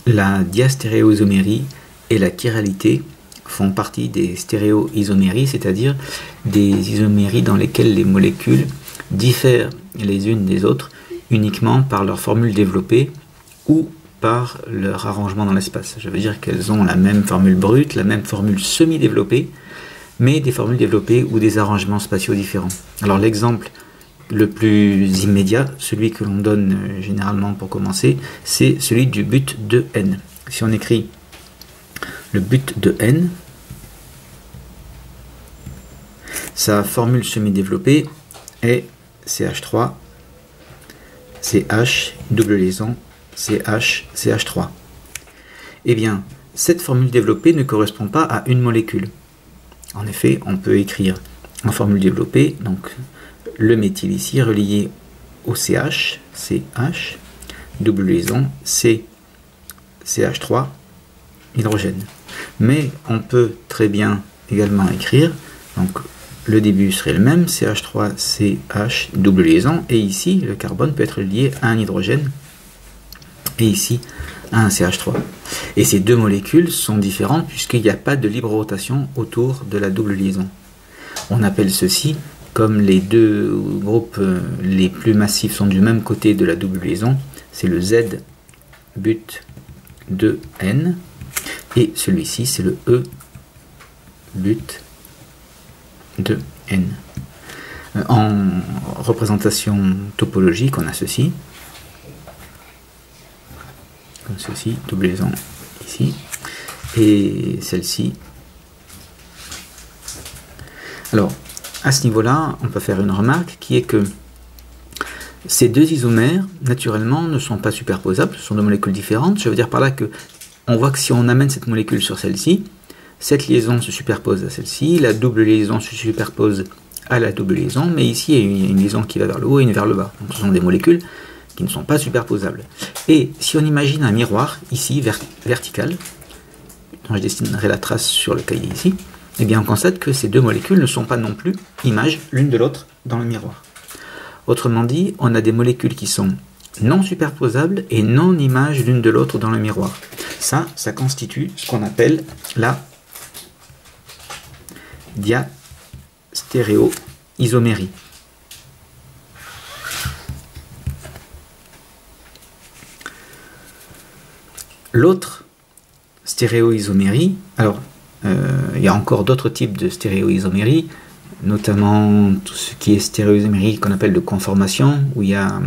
La diastéréoisomérie et la chiralité font partie des stéréoisoméries, c'est-à-dire des isoméries dans lesquelles les molécules diffèrent les unes des autres uniquement par leur formule développée ou par leur arrangement dans l'espace. Je veux dire qu'elles ont la même formule brute, la même formule semi-développée, mais des formules développées ou des arrangements spatiaux différents. Alors l'exemple le plus immédiat, celui que l'on donne généralement pour commencer, c'est celui du but de N. Si on écrit le but de N, sa formule semi-développée est CH3, CH, double liaison, CH, CH3. Eh bien, cette formule développée ne correspond pas à une molécule. En effet, on peut écrire en formule développée, donc le méthyle ici relié au CH, CH, double liaison, C, CH3, hydrogène. Mais on peut très bien également écrire, donc le début serait le même, CH3, CH, double liaison, et ici le carbone peut être lié à un hydrogène, et ici à un CH3. Et ces deux molécules sont différentes puisqu'il n'y a pas de libre rotation autour de la double liaison. On appelle ceci, comme les deux groupes les plus massifs sont du même côté de la double liaison, c'est le Z but de N, et celui-ci c'est le E but de N. En représentation topologique, on a ceci, comme ceci, double liaison ici, et celle-ci. Alors, à ce niveau-là, on peut faire une remarque qui est que ces deux isomères, naturellement, ne sont pas superposables, ce sont deux molécules différentes. Je veux dire par là que on voit que si on amène cette molécule sur celle-ci, cette liaison se superpose à celle-ci, la double liaison se superpose à la double liaison, mais ici il y a une liaison qui va vers le haut et une vers le bas. Donc ce sont des molécules qui ne sont pas superposables. Et si on imagine un miroir ici vertical, dont je dessinerai la trace sur le cahier ici, eh bien on constate que ces deux molécules ne sont pas non plus images l'une de l'autre dans le miroir. Autrement dit, on a des molécules qui sont non superposables et non images l'une de l'autre dans le miroir. Ça constitue ce qu'on appelle la diastéréoisomérie. L'autre stéréoisomérie, alors il y a encore d'autres types de stéréoisomérie, notamment tout ce qui est stéréoisomérie qu'on appelle de conformation, où il y a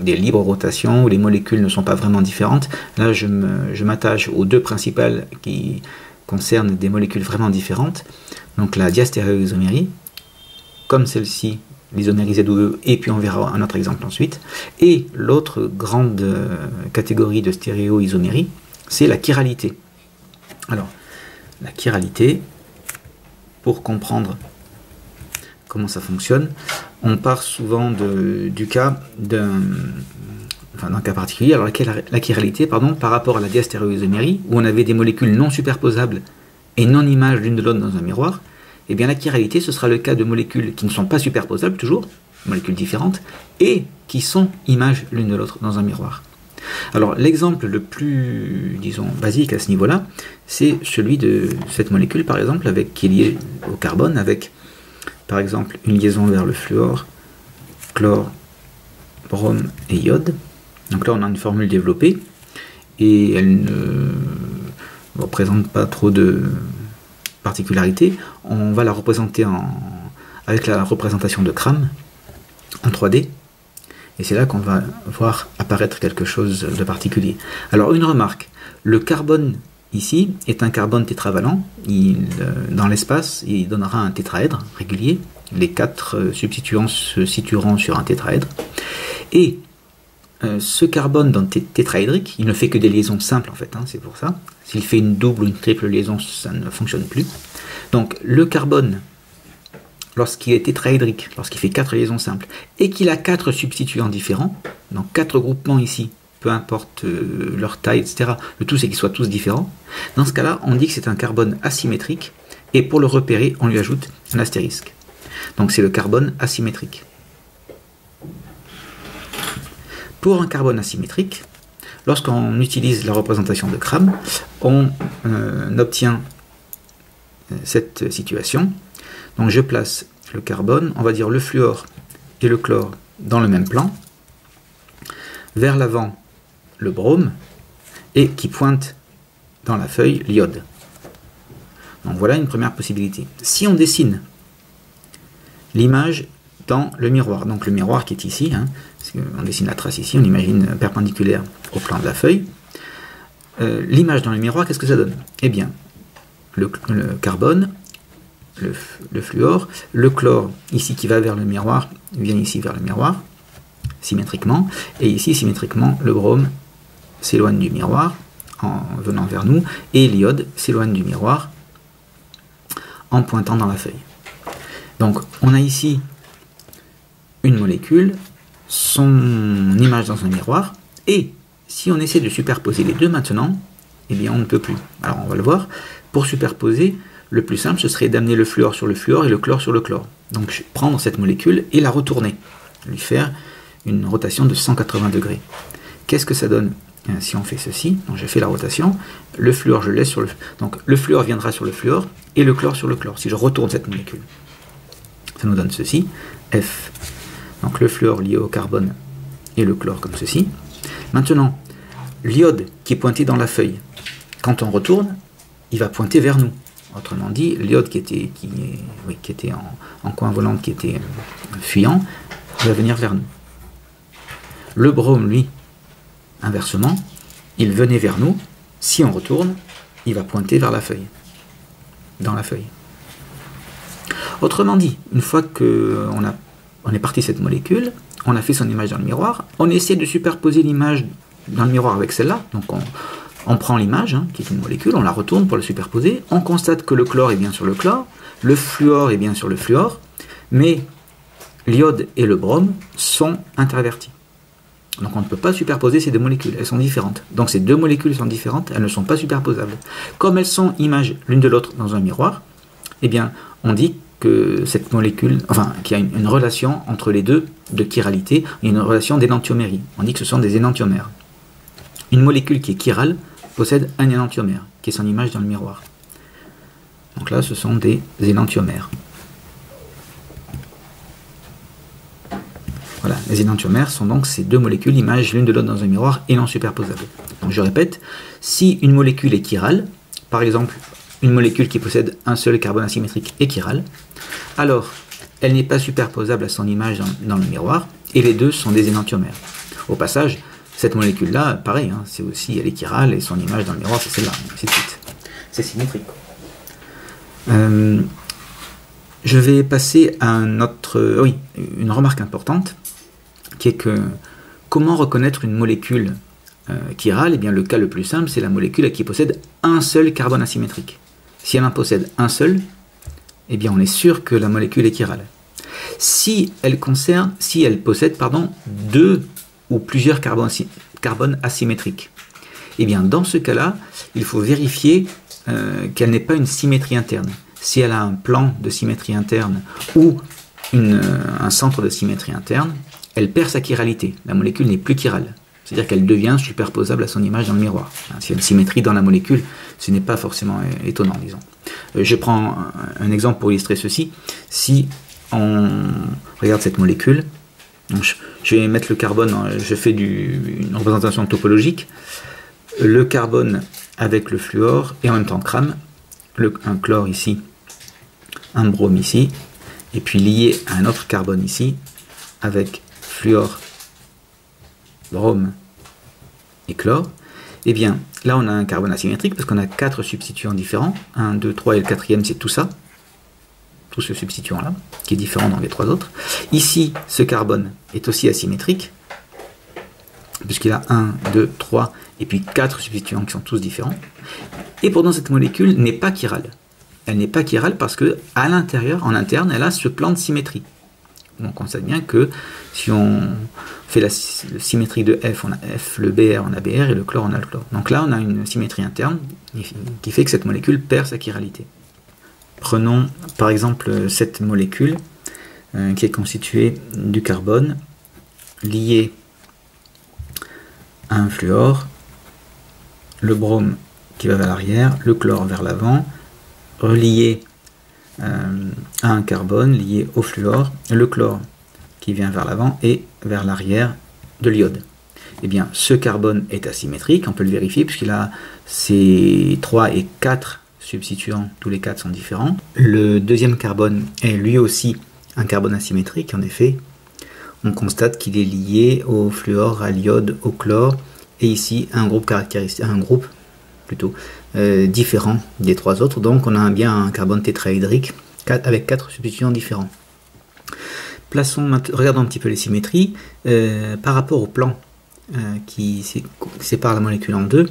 des libres rotations, où les molécules ne sont pas vraiment différentes. Là, je m'attache aux deux principales qui concernent des molécules vraiment différentes. Donc la diastéréoisomérie, comme celle-ci, l'isomérie Z ou E, et puis on verra un autre exemple ensuite. Et l'autre grande catégorie de stéréoisomérie, c'est la chiralité. Alors, la chiralité, pour comprendre comment ça fonctionne, on part souvent du cas d'un cas particulier, alors la chiralité, pardon, par rapport à la diastéréoisomérie, où on avait des molécules non superposables et non images l'une de l'autre dans un miroir, et bien la chiralité, ce sera le cas de molécules qui ne sont pas superposables, toujours, molécules différentes, et qui sont images l'une de l'autre dans un miroir. Alors l'exemple le plus, disons, basique à ce niveau-là, c'est celui de cette molécule, par exemple, qui est liée au carbone, avec, par exemple, une liaison vers le fluor, chlore, brome et iode. Donc là, on a une formule développée, et elle ne représente pas trop de particularités. On va la représenter avec la représentation de Cram en 3D. Et c'est là qu'on va voir apparaître quelque chose de particulier. Alors une remarque, le carbone ici est un carbone tétravalent. Dans l'espace, il donnera un tétraèdre régulier. Les 4 substituants se situeront sur un tétraèdre. Et ce carbone dans tétraédrique, il ne fait que des liaisons simples en fait, c'est pour ça. S'il fait une double ou une triple liaison, ça ne fonctionne plus. Donc le carbone, lorsqu'il est tétraédrique, lorsqu'il fait 4 liaisons simples, et qu'il a 4 substituants différents, donc 4 groupements ici, peu importe leur taille, etc., le tout c'est qu'ils soient tous différents, dans ce cas-là, on dit que c'est un carbone asymétrique, et pour le repérer, on lui ajoute un astérisque. Donc c'est le carbone asymétrique. Pour un carbone asymétrique, Lorsqu'on utilise la représentation de Crabbe, on obtient cette situation. Donc je place le carbone, on va dire le fluor et le chlore dans le même plan. Vers l'avant, le brome, et qui pointe dans la feuille l'iode. Donc voilà une première possibilité. Si on dessine l'image dans le miroir, donc le miroir qui est ici, hein, on dessine la trace ici, on imagine perpendiculaire au plan de la feuille, l'image dans le miroir, qu'est-ce que ça donne? Eh bien, le carbone, le fluor, le chlore, ici qui va vers le miroir, vient ici vers le miroir, symétriquement, et ici symétriquement, le brome s'éloigne du miroir en venant vers nous, et l'iode s'éloigne du miroir en pointant dans la feuille. Donc on a ici une molécule, son image dans un miroir, et si on essaie de superposer les deux maintenant, eh bien on ne peut plus. Alors on va le voir. Pour superposer, le plus simple ce serait d'amener le fluor sur le fluor et le chlore sur le chlore. Donc je vais prendre cette molécule et la retourner, lui faire une rotation de 180 degrés. Qu'est-ce que ça donne si on fait ceci? Donc je fais la rotation, le fluor je laisse sur le... Donc le fluor viendra sur le fluor et le chlore sur le chlore, si je retourne cette molécule. Ça nous donne ceci, F. Donc le fluor lié au carbone et le chlore comme ceci. Maintenant, l'iode qui est pointé dans la feuille, quand on retourne, il va pointer vers nous. Autrement dit, l'iode qui était en coinvolente, qui était fuyant, va venir vers nous. Le brome, lui, inversement, il venait vers nous. Si on retourne, il va pointer vers la feuille, dans la feuille. Autrement dit, une fois qu'on est parti de cette molécule, on a fait son image dans le miroir, on essaie de superposer l'image dans le miroir avec celle-là. Donc on prend l'image, hein, qui est une molécule, on la retourne pour la superposer, on constate que le chlore est bien sur le chlore, le fluor est bien sur le fluor, mais l'iode et le brome sont intervertis. Donc on ne peut pas superposer ces deux molécules, elles sont différentes. Donc ces deux molécules sont différentes, elles ne sont pas superposables. Comme elles sont images l'une de l'autre dans un miroir, eh bien on dit que cette molécule, enfin qu'il y a une relation entre les deux de chiralité, une relation d'énantiomérie. On dit que ce sont des énantiomères. Une molécule qui est chirale possède un énantiomère, qui est son image dans le miroir. Donc là ce sont des énantiomères. Voilà, les énantiomères sont donc ces deux molécules, images l'une de l'autre dans un miroir et non superposables. Donc je répète, si une molécule est chirale, par exemple une molécule qui possède un seul carbone asymétrique est chirale, alors elle n'est pas superposable à son image dans le miroir, et les deux sont des énantiomères. Au passage, cette molécule-là, pareil, hein, c'est aussi, elle est chirale, et son image dans le miroir, c'est celle-là, ainsi de suite. C'est symétrique. Je vais passer à une remarque importante, qui est que comment reconnaître une molécule chirale? Eh bien, le cas le plus simple, c'est la molécule qui possède un seul carbone asymétrique. Si elle en possède un seul, eh bien, on est sûr que la molécule est chirale. Si elle possède deux ou plusieurs carbones asymétriques, eh bien, dans ce cas-là, il faut vérifier qu'elle n'ait pas une symétrie interne. Si elle a un plan de symétrie interne ou un centre de symétrie interne, elle perd sa chiralité. La molécule n'est plus chirale. C'est-à-dire qu'elle devient superposable à son image dans le miroir. S'il y a une symétrie dans la molécule, ce n'est pas forcément étonnant, disons. Je prends un exemple pour illustrer ceci. Si on regarde cette molécule, donc je vais mettre le carbone, je fais une représentation topologique, le carbone avec le fluor et en même temps crame, un chlore ici, un brome ici, et puis lié à un autre carbone ici, avec fluor, brome et chlore, et bien là on a un carbone asymétrique parce qu'on a 4 substituants différents, 1, 2, 3 et le quatrième c'est tout ça, tout ce substituant là, qui est différent dans les 3 autres. Ici ce carbone est aussi asymétrique, puisqu'il a 1, 2, 3 et puis 4 substituants qui sont tous différents, et pourtant cette molécule n'est pas chirale. Elle n'est pas chirale parce que à l'intérieur, en interne, elle a ce plan de symétrie. Donc on sait bien que si on fait la symétrie de F, on a F, le Br, on a Br, et le chlore, on a le chlore. Donc là, on a une symétrie interne qui fait que cette molécule perd sa chiralité. Prenons par exemple cette molécule qui est constituée du carbone lié à un fluor le brome qui va vers l'arrière, le chlore vers l'avant, relié à un carbone lié au fluor, le chlore qui vient vers l'avant et vers l'arrière de l'iode. Eh bien, ce carbone est asymétrique, on peut le vérifier puisqu'il a ses 3 et 4 substituants, tous les 4 sont différents. Le deuxième carbone est lui aussi un carbone asymétrique, en effet, on constate qu'il est lié au fluor, à l'iode, au chlore, et ici un groupe caractéristique, un groupe plutôt différent des 3 autres, donc on a bien un carbone tétraédrique avec 4 substituants différents. Regardons un petit peu les symétries par rapport au plan qui sépare la molécule en deux.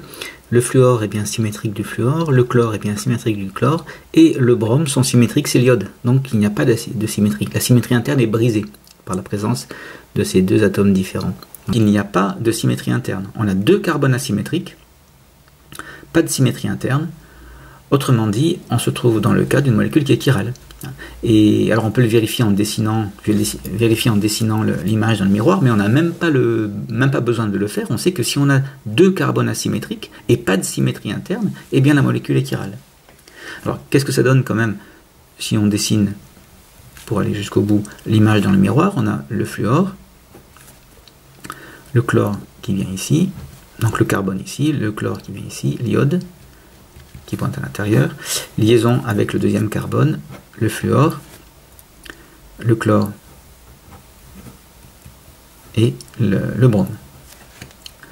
Le fluor est bien symétrique du fluor, le chlore est bien symétrique du chlore, et le brome sont symétriques, c'est l'iode. Donc il n'y a pas de symétrie. La symétrie interne est brisée par la présence de ces 2 atomes différents. Donc, il n'y a pas de symétrie interne. On a 2 carbones asymétriques, pas de symétrie interne. Autrement dit, on se trouve dans le cas d'une molécule qui est chirale. Et alors on peut le vérifier en dessinant, l'image dans le miroir, mais on n'a même pas besoin de le faire. On sait que si on a 2 carbones asymétriques et pas de symétrie interne, eh bien la molécule est chirale. Alors qu'est-ce que ça donne quand même si on dessine, pour aller jusqu'au bout, l'image dans le miroir? On a le fluor, le chlore qui vient ici, donc le carbone ici, le chlore qui vient ici, l'iode qui pointe à l'intérieur, liaison avec le deuxième carbone, le fluor, le chlore et le brome.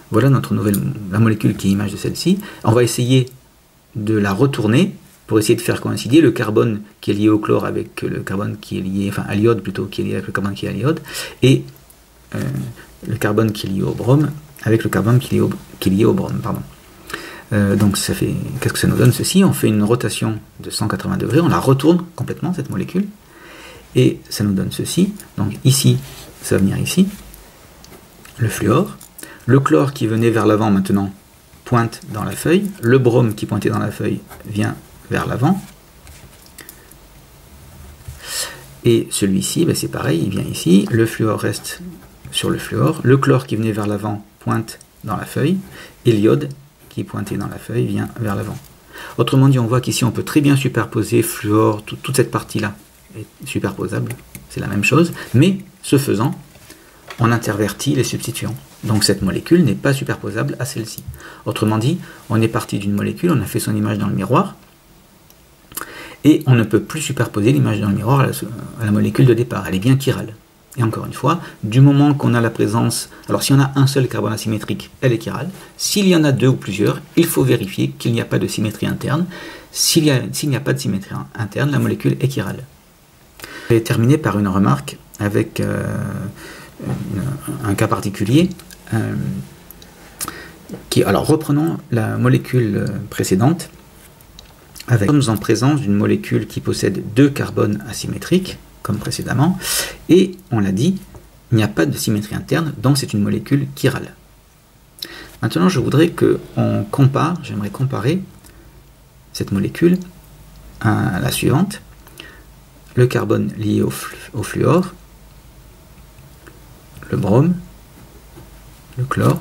Voilà la molécule qui est image de celle-ci. On va essayer de la retourner pour essayer de faire coïncider le carbone qui est lié au chlore avec le carbone qui est lié, enfin à l'iode plutôt, qui est lié avec le carbone qui est à l'iode, et le carbone qui est lié au brome avec le carbone qui est lié au brome, pardon. Donc ça fait, qu'est-ce que ça nous donne ceci? On fait une rotation de 180 degrés, on la retourne complètement cette molécule, et ça nous donne ceci. Donc ici, ça va venir ici, le fluor, le chlore qui venait vers l'avant maintenant pointe dans la feuille, le brome qui pointait dans la feuille vient vers l'avant, et celui-ci, ben c'est pareil, il vient ici, le fluor reste sur le fluor, le chlore qui venait vers l'avant pointe dans la feuille, et l'iode qui est pointé dans la feuille vient vers l'avant. Autrement dit, on voit qu'ici on peut très bien superposer fluor, toute cette partie-là est superposable, c'est la même chose, mais ce faisant, on intervertit les substituants. Donc cette molécule n'est pas superposable à celle-ci. Autrement dit, on est parti d'une molécule, on a fait son image dans le miroir, et on ne peut plus superposer l'image dans le miroir à la molécule de départ, elle est bien chirale. Et encore une fois, du moment qu'on a la présence, alors si on a un seul carbone asymétrique, elle est chirale. S'il y en a 2 ou plusieurs, il faut vérifier qu'il n'y a pas de symétrie interne. S'il n'y a pas de symétrie interne, la molécule est chirale. Je vais terminer par une remarque avec un cas particulier. Alors reprenons la molécule précédente. Nous sommes en présence d'une molécule qui possède 2 carbones asymétriques, comme précédemment, et on l'a dit, il n'y a pas de symétrie interne, donc c'est une molécule chirale. Maintenant, je voudrais qu'on compare, j'aimerais comparer cette molécule à la suivante, le carbone lié au fluor, le brome, le chlore,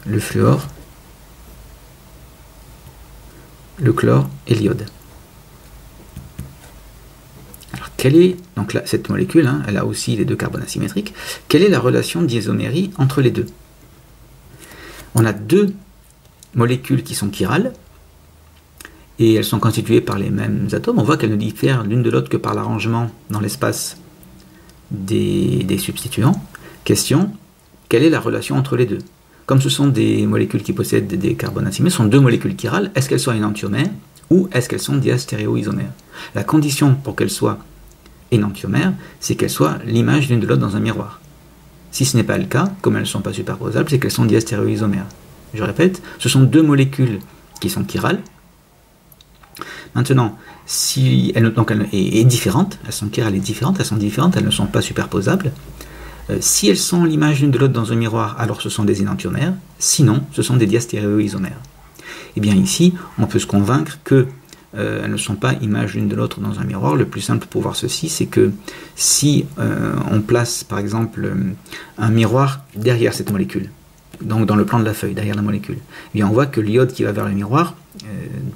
le fluor, le chlore et l'iode. Alors, quelle est, donc là, cette molécule, hein, elle a aussi les 2 carbones asymétriques, quelle est la relation d'isomérie entre les deux? On a 2 molécules qui sont chirales, et elles sont constituées par les mêmes atomes. On voit qu'elles ne diffèrent l'une de l'autre que par l'arrangement dans l'espace des substituants. Question, quelle est la relation entre les deux? Comme ce sont des molécules qui possèdent des carbones asymétriques, ce sont 2 molécules chirales, est-ce qu'elles sont énantiomères ou est-ce qu'elles sont diastéréoisomères? La condition pour qu'elles soient énantiomères, c'est qu'elles soient l'image l'une de l'autre dans un miroir. Si ce n'est pas le cas, comme elles ne sont pas superposables, c'est qu'elles sont diastéréoisomères. Je répète, ce sont 2 molécules qui sont chirales. Maintenant, si elles sont différentes, elles sont chirales et différentes, elles ne sont pas superposables. Si elles sont l'image l'une de l'autre dans un miroir, alors ce sont des énantiomères, sinon ce sont des diastéréoisomères. Et bien ici, on peut se convaincre que elles ne sont pas images l'une de l'autre dans un miroir. Le plus simple pour voir ceci, c'est que si on place par exemple un miroir derrière cette molécule, donc dans le plan de la feuille, derrière la molécule, eh bien on voit que l'iode qui va vers le miroir,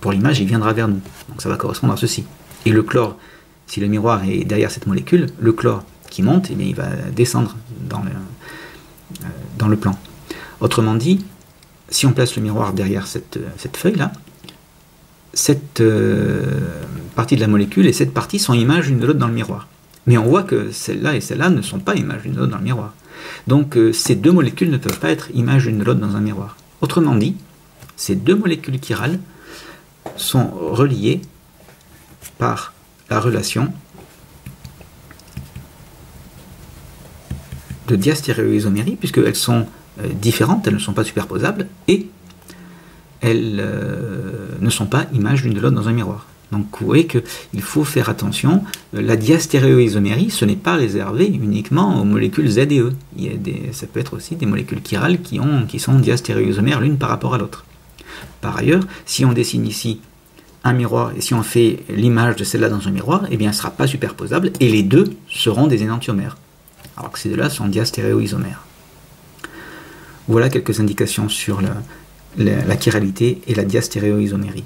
pour l'image, il viendra vers nous. Donc ça va correspondre à ceci. Et le chlore, si le miroir est derrière cette molécule, le chlore qui monte, eh bien, il va descendre dans le plan. Autrement dit, si on place le miroir derrière cette feuille-là, cette partie de la molécule et cette partie sont images l'une de l'autre dans le miroir. Mais on voit que celle-là et celle-là ne sont pas images l'une de l'autre dans le miroir. Donc ces deux molécules ne peuvent pas être images l'une de l'autre dans un miroir. Autrement dit, ces deux molécules chirales sont reliées par la relation de diastéréoisomérie, puisqu'elles sont différentes, elles ne sont pas superposables, et elles ne sont pas images l'une de l'autre dans un miroir. Donc vous voyez qu'il faut faire attention, la diastéréoisomérie, ce n'est pas réservé uniquement aux molécules Z et E. Ça peut être aussi des molécules chirales qui sont diastéréoisomères l'une par rapport à l'autre. Par ailleurs, si on dessine ici un miroir, et si on fait l'image de celle-là dans un miroir, eh bien elle ne sera pas superposable, et les deux seront des énantiomères, alors que ces deux-là sont diastéréoisomères. Voilà quelques indications sur la chiralité et la diastéréoisomérie.